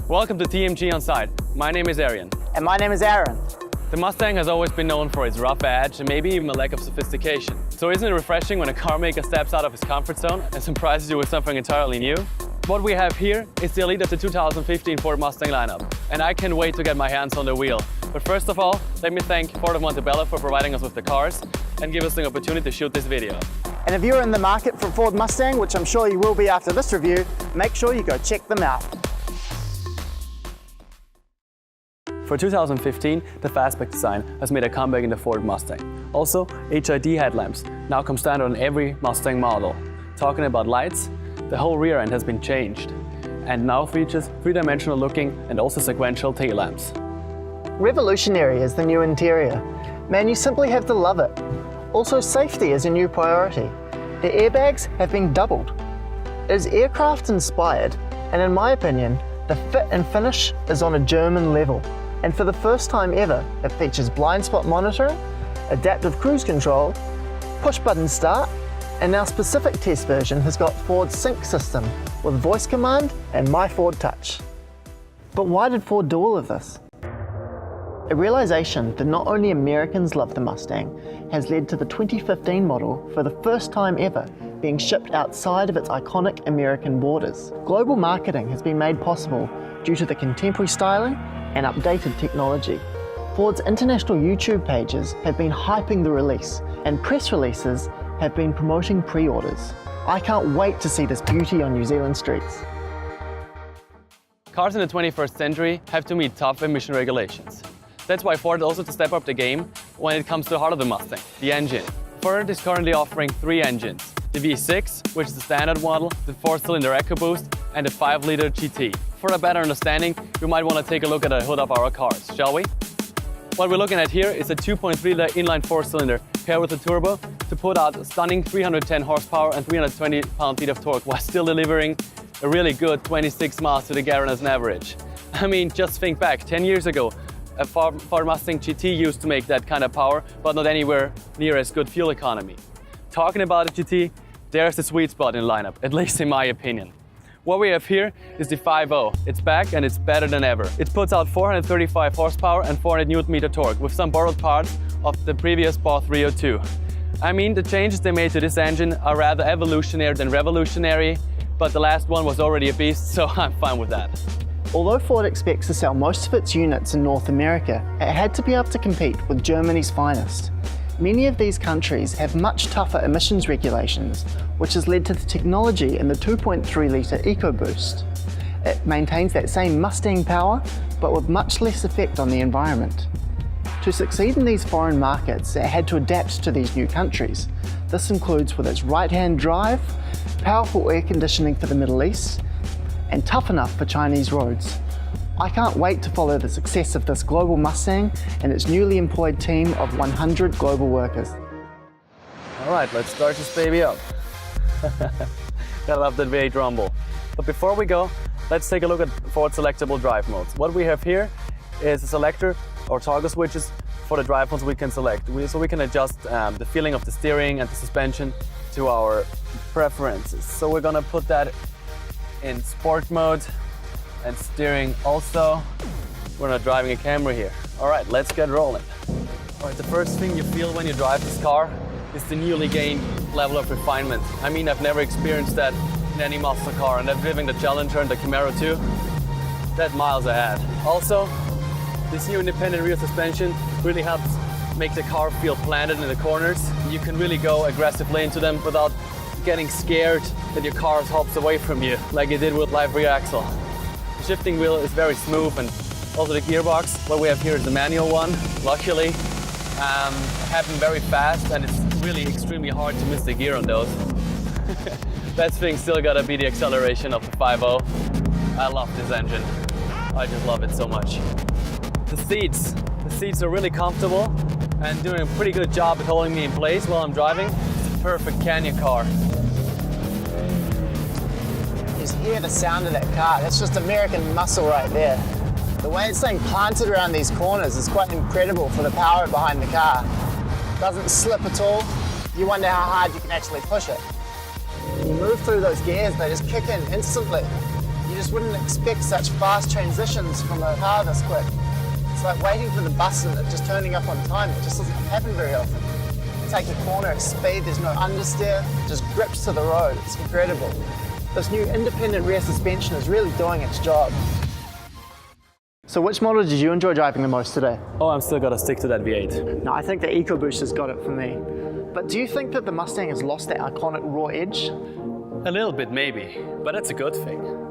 Welcome to TMG On Site. My name is Arian. And my name is Aaron. The Mustang has always been known for its rough edge and maybe even a lack of sophistication. So isn't it refreshing when a car maker steps out of his comfort zone and surprises you with something entirely new? What we have here is the elite of the 2015 Ford Mustang lineup, and I can't wait to get my hands on the wheel. But first of all, let me thank Ford of Montebello for providing us with the cars and give us the opportunity to shoot this video. And if you're in the market for a Ford Mustang, which I'm sure you will be after this review, make sure you go check them out. For 2015, the fastback design has made a comeback in the Ford Mustang. Also, HID headlamps now come standard on every Mustang model. Talking about lights, the whole rear end has been changed and now features three-dimensional looking and also sequential tail lamps. Revolutionary is the new interior. Man, you simply have to love it. Also, safety is a new priority. The airbags have been doubled. It is aircraft inspired, and in my opinion, the fit and finish is on a German level. And for the first time ever, it features blind spot monitoring, adaptive cruise control, push button start, and our specific test version has got Ford's sync system with voice command and My Ford Touch. But why did Ford do all of this? A realization that not only Americans love the Mustang has led to the 2015 model for the first time ever being shipped outside of its iconic American borders. Global marketing has been made possible due to the contemporary styling and updated technology. Ford's international YouTube pages have been hyping the release, and press releases have been promoting pre-orders. I can't wait to see this beauty on New Zealand streets. Cars in the 21st century have to meet tough emission regulations. That's why Ford also to step up the game when it comes to the heart of the Mustang, the engine. Ford is currently offering three engines: the V6, which is the standard model, the 4-cylinder EcoBoost, and the 5-liter GT. For a better understanding, we might want to take a look at the hood of our cars, shall we? What we're looking at here is a 2.3-liter inline 4-cylinder paired with a turbo to put out a stunning 310 horsepower and 320 pound-feet of torque while still delivering a really good 26 miles to the gallon as an average. I mean, just think back, 10 years ago, a Ford Mustang GT used to make that kind of power, but not anywhere near as good fuel economy. Talking about a GT, there's the sweet spot in the lineup, at least in my opinion. What we have here is the 5.0. It's back and it's better than ever. It puts out 435 horsepower and 400 Newton-meter torque with some borrowed parts of the previous Ball 302. I mean, the changes they made to this engine are rather evolutionary than revolutionary, but the last one was already a beast, so I'm fine with that. Although Ford expects to sell most of its units in North America, it had to be able to compete with Germany's finest. Many of these countries have much tougher emissions regulations, which has led to the technology in the 2.3-litre EcoBoost. It maintains that same Mustang power, but with much less effect on the environment. To succeed in these foreign markets, it had to adapt to these new countries. This includes with its right-hand drive, powerful air conditioning for the Middle East, and tough enough for Chinese roads. I can't wait to follow the success of this global Mustang and its newly employed team of 100 global workers. All right, let's start this baby up. I love that V8 rumble. But before we go, let's take a look at Ford selectable drive modes. What we have here is a selector or toggle switches for the drive modes we can select. So we can adjust the feeling of the steering and the suspension to our preferences. So we're gonna put that in sport mode and steering also. We're not driving a camera here. All right, let's get rolling. All right, the first thing you feel when you drive this car is the newly gained level of refinement. I mean, I've never experienced that in any muscle car, and I've driven the Challenger and the Camaro too. That's miles ahead. Also, this new independent rear suspension really helps make the car feel planted in the corners. You can really go aggressively into them without getting scared that your car hops away from you, like it did with live rear axle. The shifting wheel is very smooth, and also the gearbox, what we have here is the manual one, luckily. Happened very fast, and it's really extremely hard to miss the gear on those. Best thing still gotta be the acceleration of the 5.0. I love this engine. I just love it so much. The seats are really comfortable and doing a pretty good job at holding me in place while I'm driving. It's a perfect canyon car. Just hear the sound of that car. That's just American muscle right there. The way it's staying planted around these corners is quite incredible for the power behind the car. Doesn't slip at all. You wonder how hard you can actually push it. When you move through those gears, they just kick in instantly. You just wouldn't expect such fast transitions from a car this quick. It's like waiting for the bus and it just turning up on time. It just doesn't happen very often. Take a corner at speed, there's no understeer, it just grips to the road. It's incredible. This new independent rear suspension is really doing its job. So which model did you enjoy driving the most today? Oh, I'm still gonna stick to that V8. No, I think the EcoBoost has got it for me. But do you think that the Mustang has lost that iconic raw edge? A little bit maybe, but that's a good thing.